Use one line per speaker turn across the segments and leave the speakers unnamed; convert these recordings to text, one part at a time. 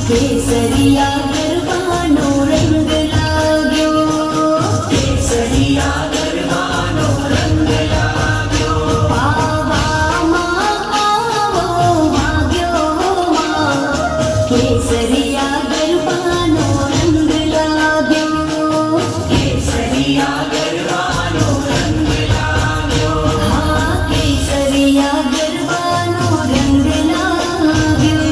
કેસરિયા ગરબાનો રંગ લાગ્યો, કેસરિયા ગરબાનો રંગ લાગ્યો. પાવામાં આવો વાગ્યો માં, કેસરિયા ગરબાનો રંગ લાગ્યો, કેસરિયા ગરબાનો રંગ લાગ્યો. હા, કેસરિયા ગરબાનો રંગ લાગ્યો.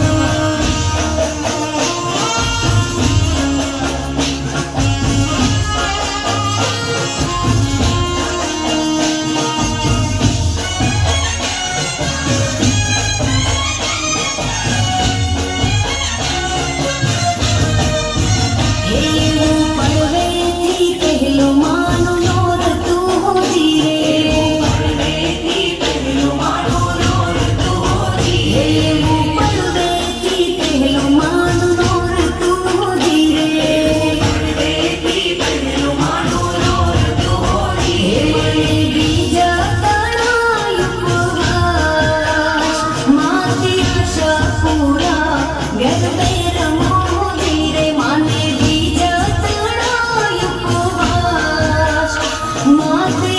Mother